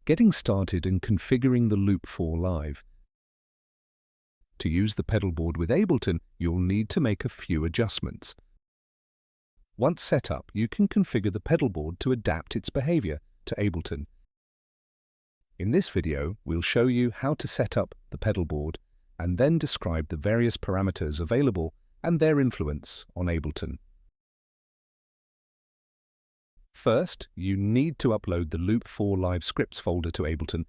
Getting started and configuring the Loop4Live. To use the pedalboard with Ableton, you'll need to make a few adjustments. Once set up, you can configure the pedalboard to adapt its behavior to Ableton. In this video, we'll show you how to set up the pedalboard and then describe the various parameters available and their influence on Ableton. First, you need to upload the Loop4Live Scripts folder to Ableton.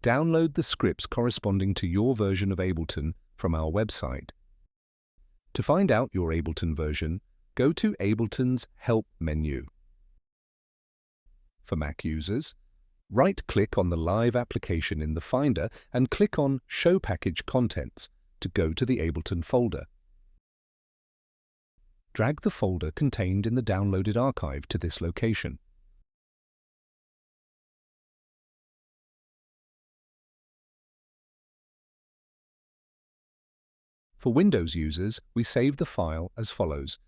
Download the scripts corresponding to your version of Ableton from our website. To find out your Ableton version, go to Ableton's Help menu. For Mac users, right-click on the Live application in the Finder and click on Show Package Contents to go to the Ableton folder. Drag the folder contained in the downloaded archive to this location. For Windows users, we save the file as follows.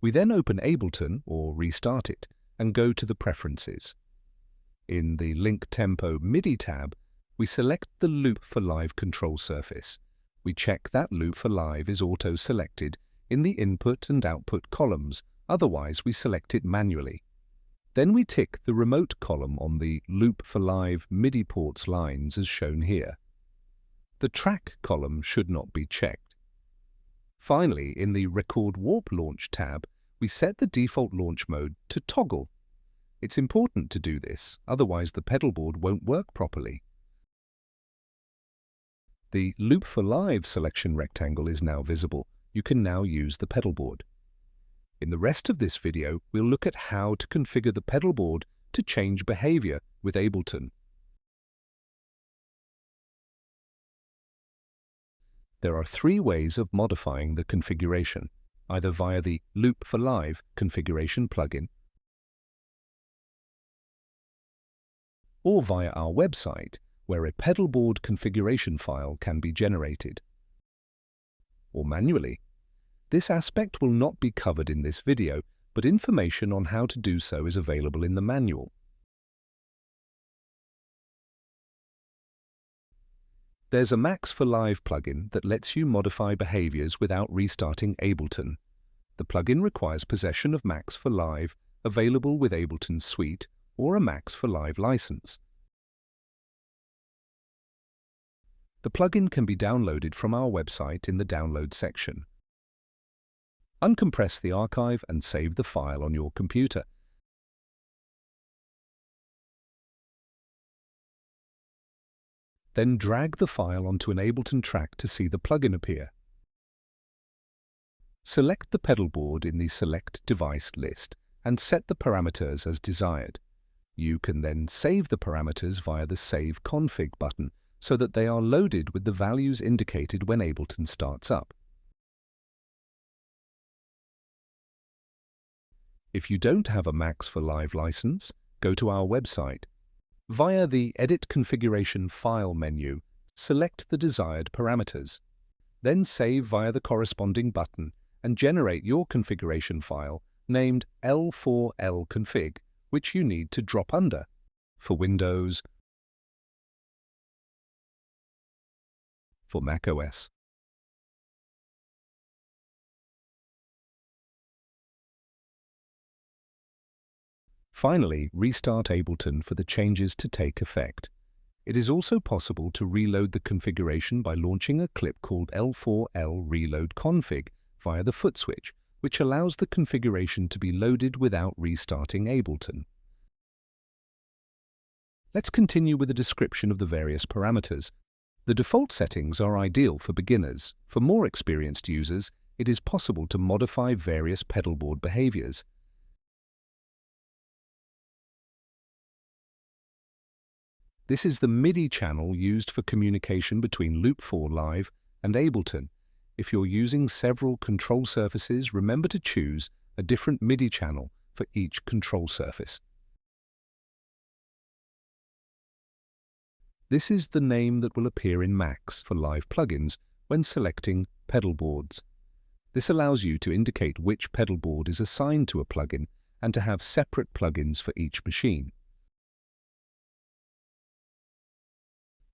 We then open Ableton or restart it and go to the Preferences. In the Link Tempo MIDI tab, we select the Loop4Live control surface. We check that Loop4Live is auto-selected in the input and output columns, otherwise we select it manually. Then we tick the Remote column on the Loop4Live MIDI ports lines as shown here. The Track column should not be checked. Finally, in the Record Warp Launch tab, we set the default launch mode to toggle. It's important to do this, otherwise the pedalboard won't work properly. The Loop4Live selection rectangle is now visible. You can now use the pedalboard. In the rest of this video, we'll look at how to configure the pedalboard to change behavior with Ableton. There are three ways of modifying the configuration, either via the Loop4Live configuration plugin or via our website, where a pedalboard configuration file can be generated, or manually. This aspect will not be covered in this video, but information on how to do so is available in the manual. There's a Max4Live plugin that lets you modify behaviors without restarting Ableton. The plugin requires possession of Max4Live, available with Ableton Suite or a Max4Live license. The plugin can be downloaded from our website in the Download section. Uncompress the archive and save the file on your computer. Then drag the file onto an Ableton track to see the plugin appear. Select the pedalboard in the Select Device list and set the parameters as desired. You can then save the parameters via the Save Config button so that they are loaded with the values indicated when Ableton starts up. If you don't have a Max4Live license, go to our website. Via the Edit Configuration File menu, select the desired parameters. Then save via the corresponding button and generate your configuration file named L4L-config, which you need to drop under for Windows, for macOS. Finally, restart Ableton for the changes to take effect. It is also possible to reload the configuration by launching a clip called L4L Reload Config via the footswitch, which allows the configuration to be loaded without restarting Ableton. Let's continue with a description of the various parameters. The default settings are ideal for beginners. For more experienced users, it is possible to modify various pedalboard behaviors. This is the MIDI channel used for communication between Loop4Live and Ableton. If you're using several control surfaces, remember to choose a different MIDI channel for each control surface. This is the name that will appear in Macs for Live plugins when selecting pedalboards. This allows you to indicate which pedalboard is assigned to a plugin and to have separate plugins for each machine.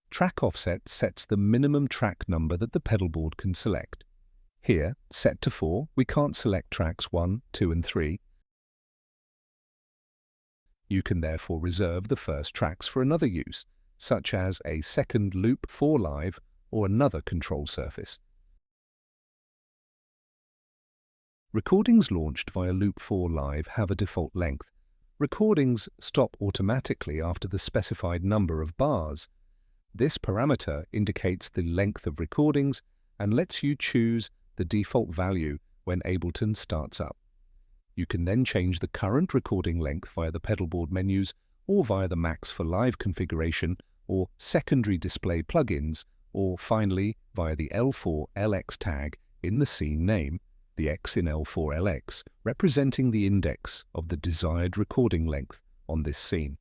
Track offset sets the minimum track number that the pedalboard can select. Here, set to 4, we can't select tracks 1, 2 and 3. You can therefore reserve the first tracks for another use, such as a second Loop4Live or another control surface. Recordings launched via Loop4Live have a default length. Recordings stop automatically after the specified number of bars. This parameter indicates the length of recordings and lets you choose the default value when Ableton starts up. You can then change the current recording length via the pedalboard menus or via the Macs for Live configuration or secondary display plugins, or finally via the L4LX tag in the scene name, the X in L4LX representing the index of the desired recording length on this scene.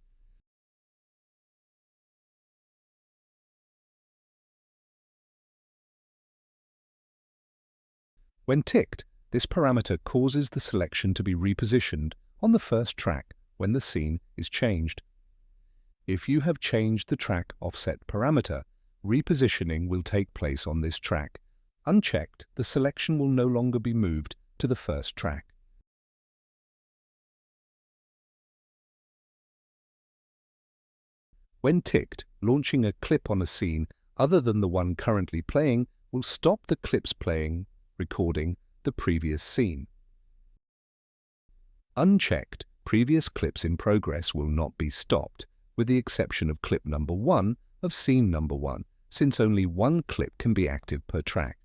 When ticked, this parameter causes the selection to be repositioned on the first track when the scene is changed. If you have changed the track offset parameter, repositioning will take place on this track. Unchecked, the selection will no longer be moved to the first track. When ticked, launching a clip on a scene other than the one currently playing will stop the clips playing, recording the previous scene. Unchecked, previous clips in progress will not be stopped, with the exception of clip number 1 of scene number 1, since only one clip can be active per track.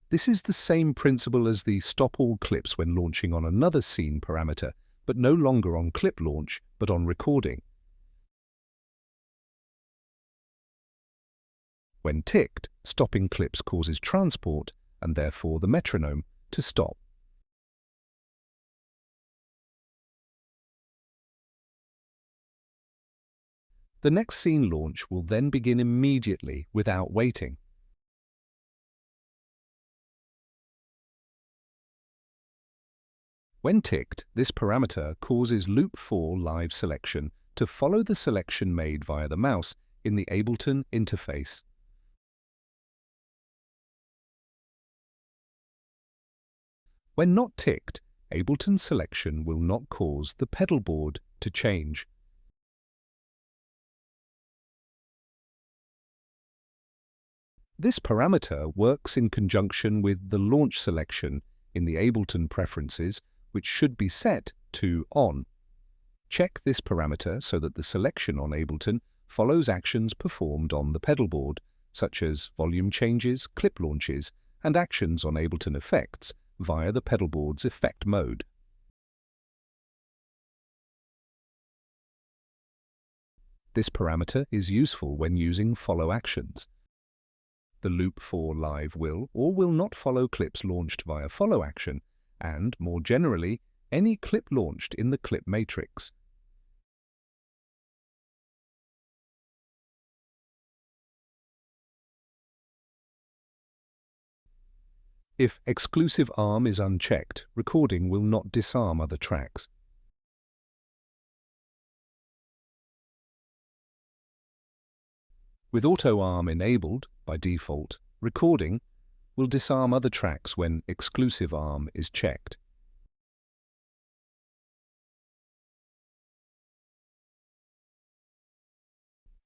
This is the same principle as the stop all clips when launching on another scene parameter, but no longer on clip launch, but on recording. When ticked, stopping clips causes transport, and therefore the metronome, to stop. The next scene launch will then begin immediately without waiting. When ticked, this parameter causes Loop4Live selection to follow the selection made via the mouse in the Ableton interface. When not ticked, Ableton selection will not cause the pedalboard to change. This parameter works in conjunction with the launch selection in the Ableton preferences, which should be set to on. Check this parameter so that the selection on Ableton follows actions performed on the pedalboard, such as volume changes, clip launches, and actions on Ableton effects via the pedalboard's effect mode. This parameter is useful when using follow actions. The Loop4Live will or will not follow clips launched via follow action, and, more generally, any clip launched in the clip matrix. If exclusive arm is unchecked, recording will not disarm other tracks. With auto arm enabled by default, recording will disarm other tracks when exclusive arm is checked.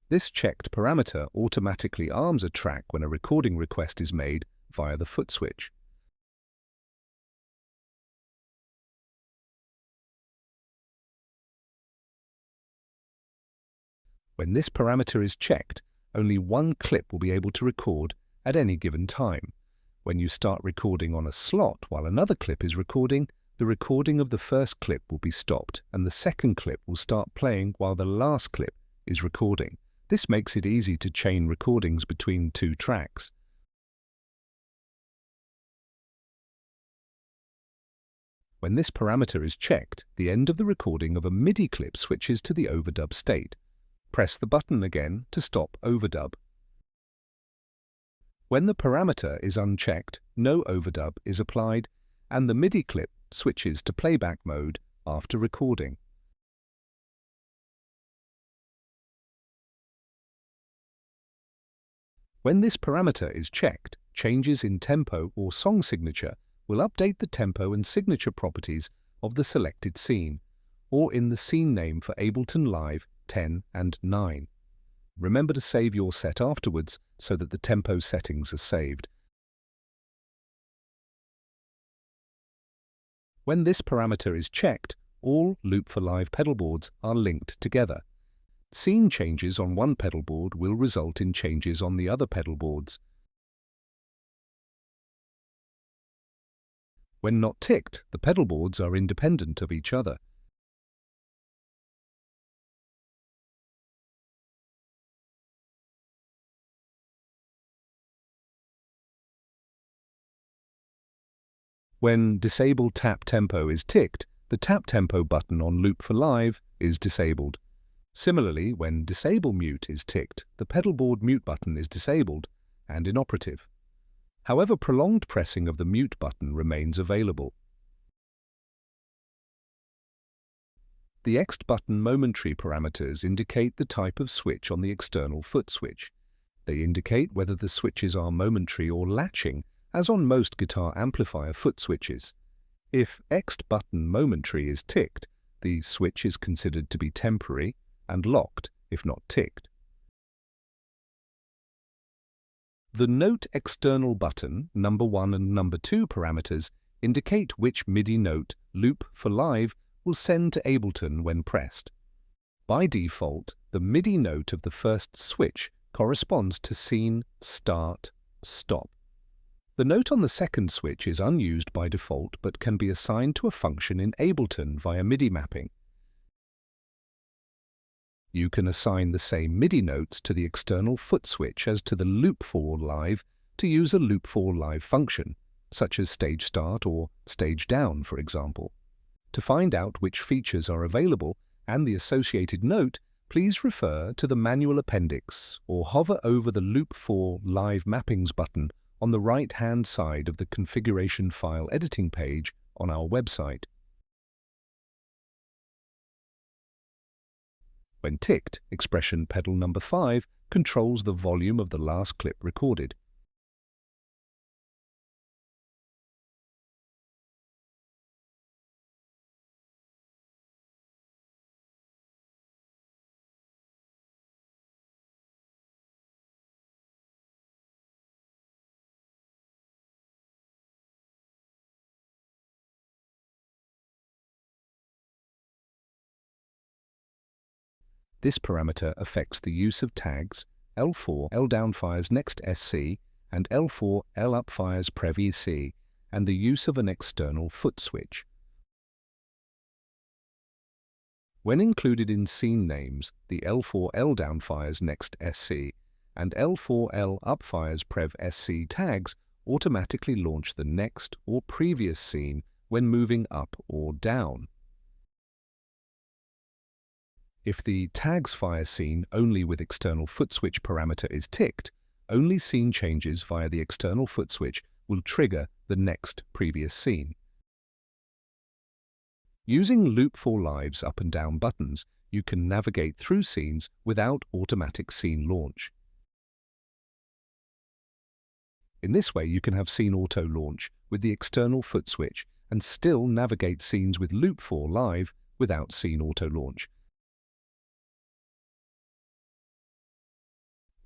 This checked parameter automatically arms a track when a recording request is made via the footswitch. When this parameter is checked, only one clip will be able to record at any given time. When you start recording on a slot while another clip is recording, the recording of the first clip will be stopped and the second clip will start playing while the last clip is recording. This makes it easy to chain recordings between two tracks. When this parameter is checked, the end of the recording of a MIDI clip switches to the overdub state. Press the button again to stop overdub. When the parameter is unchecked, no overdub is applied, and the MIDI clip switches to playback mode after recording. When this parameter is checked, changes in tempo or song signature will update the tempo and signature properties of the selected scene, or in the scene name for Ableton Live 10 and 9. Remember to save your set afterwards so that the tempo settings are saved. When this parameter is checked, all Loop4Live pedalboards are linked together. Scene changes on one pedalboard will result in changes on the other pedalboards. When not ticked, the pedalboards are independent of each other. When Disable Tap Tempo is ticked, the Tap Tempo button on Loop4Live is disabled. Similarly, when Disable Mute is ticked, the pedalboard mute button is disabled and inoperative. However, prolonged pressing of the mute button remains available. The Ext button momentary parameters indicate the type of switch on the external foot switch. They indicate whether the switches are momentary or latching, as on most guitar amplifier foot switches. If Ext button momentary is ticked, the switch is considered to be temporary and locked if not ticked. The Note External button, number 1 and number 2 parameters indicate which MIDI note Loop4Live will send to Ableton when pressed. By default, the MIDI note of the first switch corresponds to scene start, stop. The note on the second switch is unused by default but can be assigned to a function in Ableton via MIDI mapping. You can assign the same MIDI notes to the external foot switch as to the Loop4Live to use a Loop4Live function, such as stage start or stage down, for example. To find out which features are available and the associated note, please refer to the manual appendix or hover over the Loop4Live Mappings button on the right-hand side of the configuration file editing page on our website. When ticked, expression pedal number 5 controls the volume of the last clip recorded. This parameter affects the use of tags L4 L downfires next SC and L4 L upfires prev EC and the use of an external foot switch. When included in scene names, the L4 L downfires next SC and L4 L upfires prev SC tags automatically launch the next or previous scene when moving up or down. If the tags fire scene only with external foot switch parameter is ticked, only scene changes via the external foot switch will trigger the next previous scene. Using Loop4Live's up and down buttons, you can navigate through scenes without automatic scene launch. In this way, you can have scene auto launch with the external foot switch and still navigate scenes with Loop4Live without scene auto launch.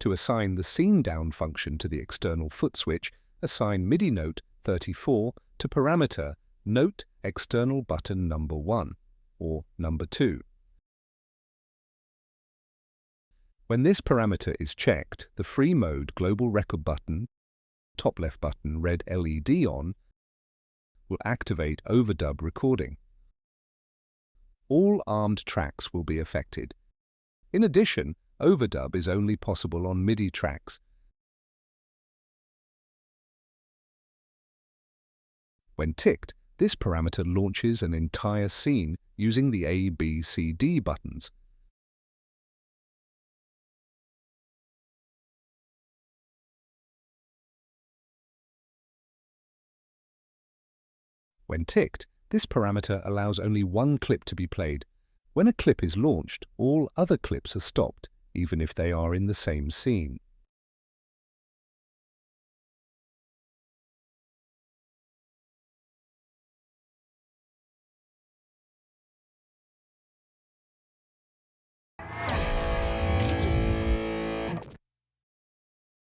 To assign the scene down function to the external foot switch, assign MIDI note 34 to parameter note external button number 1 or number 2. When this parameter is checked, the free mode global record button, top left button red LED on, will activate overdub recording. All armed tracks will be affected. In addition, overdub is only possible on MIDI tracks. When ticked, This parameter launches an entire scene using the A, B, C, D buttons. When ticked, this parameter allows only one clip to be played. When a clip is launched, all other clips are stopped, even if they are in the same scene.